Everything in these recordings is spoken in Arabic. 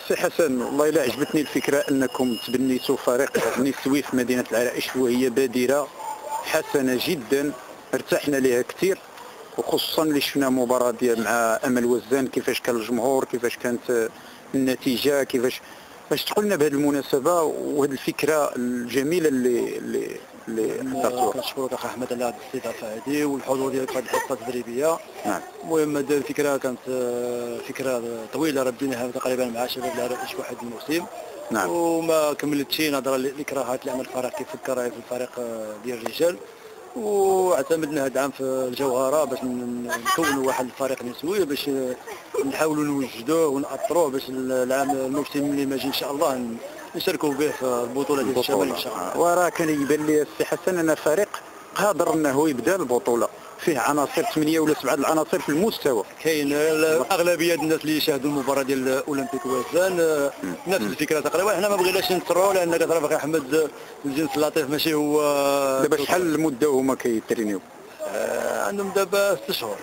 سي حسن، والله الا عجبتني الفكره انكم تبنيتوا فريق نسوي في مدينه العرائش، وهي بادره حسنه جدا ارتحنا لها كثير، وخصوصا اللي شفنا مباراه ديال مع امل وزان، كيفاش كان الجمهور، كيفاش كانت النتيجه، كيفاش تقول لنا بهذه المناسبه وهذه الفكره الجميله اللي حضرتوها. كنشكرك اخي احمد على هذه الاستضافه هذه والحضور ديالك في هذه الحصه التدريبيه. نعم. المهم هذه الفكره كانت فكره طويله رديناها تقريبا مع شباب العرائش واحد الموسم. نعم. وما كملتش نظرا للاكراهات لان الفريق كيفكر في الفريق ديال الرجال، واعتمدنا هذا العام في الجوهره باش نكونوا واحد الفريق نسوي باش نحاولوا نوجدوه ونأطروه باش العام الموسم اللي ماجي ان شاء الله نشاركوا به في البطوله ديال الشمال ان شاء الله. وراه كان يبان لي السي حسن ان فريق قادر انه يبدا البطوله، فيه عناصر 8 ولا 7 العناصر في المستوى. كاين اغلبيه الناس اللي شاهدوا المباراه ديال اولمبيك وزان نفس الفكره تقريبا. حنا ما بغيناش نسروا لان كتعرف اخي احمد الجنس اللطيف ماشي هو. دابا شحال المده هما كيترينيو؟ عندهم دابا 6 شهور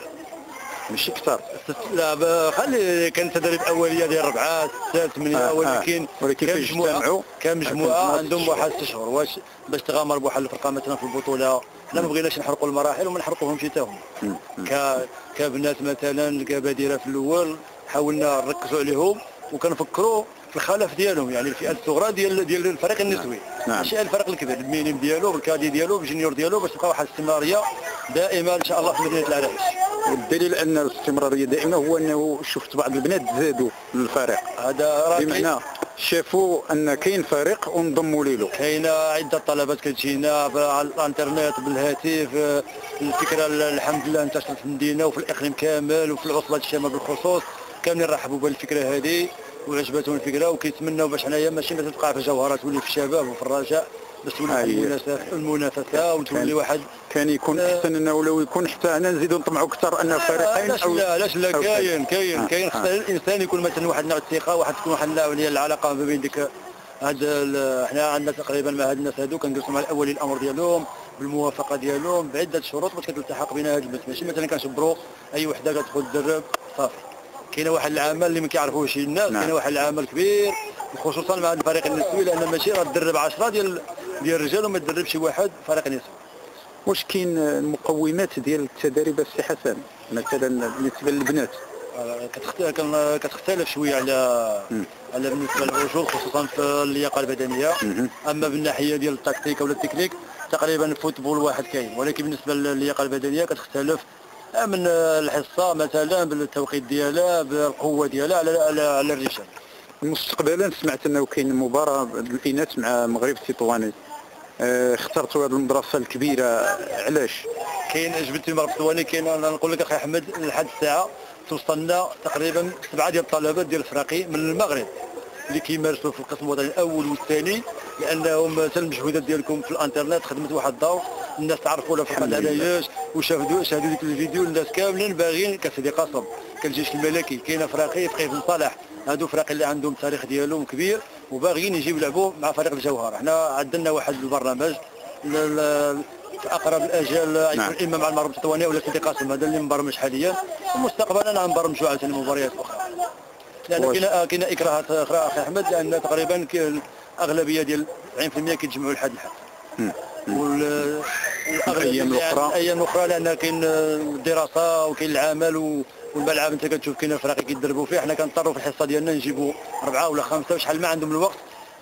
ماشي كثر. لا خلي كان تدريب اوليه ديال 4 6 8 ولكن كان مجموعه عندهم واحد 6 شهور باش تغامر بواحد الفرقه مثلا في البطوله. حنا ما بغيناش نحرقوا المراحل وما نحرقوهمش حتى هم. كبنات مثلا كبادره في الاول حاولنا نركزوا عليهم وكنفكروا في الخلف ديالهم، يعني الفئات الصغرى ديال الفريق النسوي. ماشي الفريق الكبير، المينيم ديالو بالكادي ديالو بالجونيور ديالو باش تبقى واحد الاستمراريه دائمه ان شاء الله في مدينه العرائش. والدليل ان الاستمراريه دائمه هو انه شفت بعض البنات زادوا للفريق، هذا بمعنى شافوا ان كاين فريق وانضموا له. كاينه عده طلبات كتجينا على الانترنت بالهاتف. الفكره الحمد لله انتشرت في المدينه وفي الاقليم كامل وفي العصبه الشمال بالخصوص، كاملين رحبوا بالفكره هذه وعجبتهم الفكره وكيتمنوا باش حنايا ماشي مثلا تبقى في الجوهره تولي في الشباب وفي الرجاء، باش تولي المنافسه وتولي واحد. كان يكون احسن انه لو يكون حتى هنا نزيدوا نطمعوا اكثر ان فريقين او علاش لا كاين خص الانسان يكون مثلا واحد نوع الثقه، تكون واحد النوع ديال العلاقه ما بين ديك هذا. حنا عندنا تقريبا مع هاد الناس هادو كنجلسوا مع الاولي الامر ديالهم بالموافقه ديالهم بعده شروط باش كتلتحق بين هاد البنات. ماشي مثلا كنشبروا اي وحده كتدخل تدرب صافي. كاين واحد العمل اللي ما كيعرفوش الناس. كاين واحد العمل كبير خصوصا مع الفريق النسوي، لان ماشي راه تدرب 10 ديال الرجال وما تدربش واحد فريق نسوي. واش كاين المقومات ديال التدريب السي حسن مثلا بالنسبه للبنات؟ كتختلف شويه على بالنسبه للرجل خصوصا في اللياقه البدنيه. اما بالناحيه ديال التكتيك ولا التكنيك تقريبا الفوتبول واحد كاين، ولكن بالنسبه للياقه البدنيه كتختلف من الحصه مثلا بالتوقيت ديالها بالقوه ديالها على الرجال. مستقبلا سمعت انه كاين مباراه الاناث مع المغرب التطواني، اخترتوا هذه المدرسه الكبيره علاش؟ كاين جبت المغرب التطواني كاين. انا نقول لك اخي احمد لحد الساعه توصلنا تقريبا 7 ديال الطلبات ديال الفراقي من المغرب اللي كيمارسوا في القسم الوطني الاول والثاني، لانهم مثلا المجهودات ديالكم في الانترنت خدمت واحد الدور، الناس تعرفوا لا فقط علاش وشاهدوا ديك الفيديو. الناس كاملين باغيين كسيدي قصب كالجيش الملكي كاين فراقي في بن صالح، هادو فراقي اللي عندهم التاريخ ديالهم كبير وباغيين يجيو يلعبوا مع فريق الجوهره. حنا عندنا واحد البرنامج في اقرب الاجال يكون اما مع المغرب التطواني ولا سيدي قاسم، هذا اللي مبرمج حاليا. ومستقبلا غنبرمجوا عاوتاني مباريات اخرى، لان كاين اكراهات اخرى اخي احمد، لان تقريبا الاغلبيه ديال 90% كيتجمعوا لحد الحد. الايام الاخرى لان كاين الدراسه وكاين العمل والملعب انت كتشوف كاين الفرق كيدربوا فيه. حنا كنضطروا في الحصه ديالنا نجيبوا 4 ولا 5 وشحال ما عندهم الوقت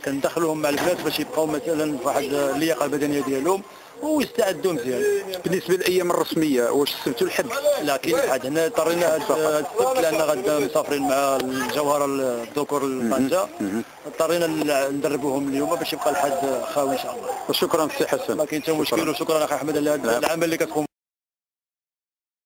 كندخلوهم مع البنات باش يبقاو مثلا في واحد اللياقه البدنيه ديالهم ويستعدوا مزيان. بالنسبه للايام الرسميه واش السبت والحد؟ لا كاين الحد. هنا اضطرينا هذا السبت لان غدا مسافرين مع الجوهره الذكور لطنجه، اضطرينا ندربوهم اليوم باش يبقى الحد خاوي ان شاء الله. وشكرا سي حسن. ما كاين حتى مشكل وشكرا اخي احمد على هذا العمل اللي كتقوم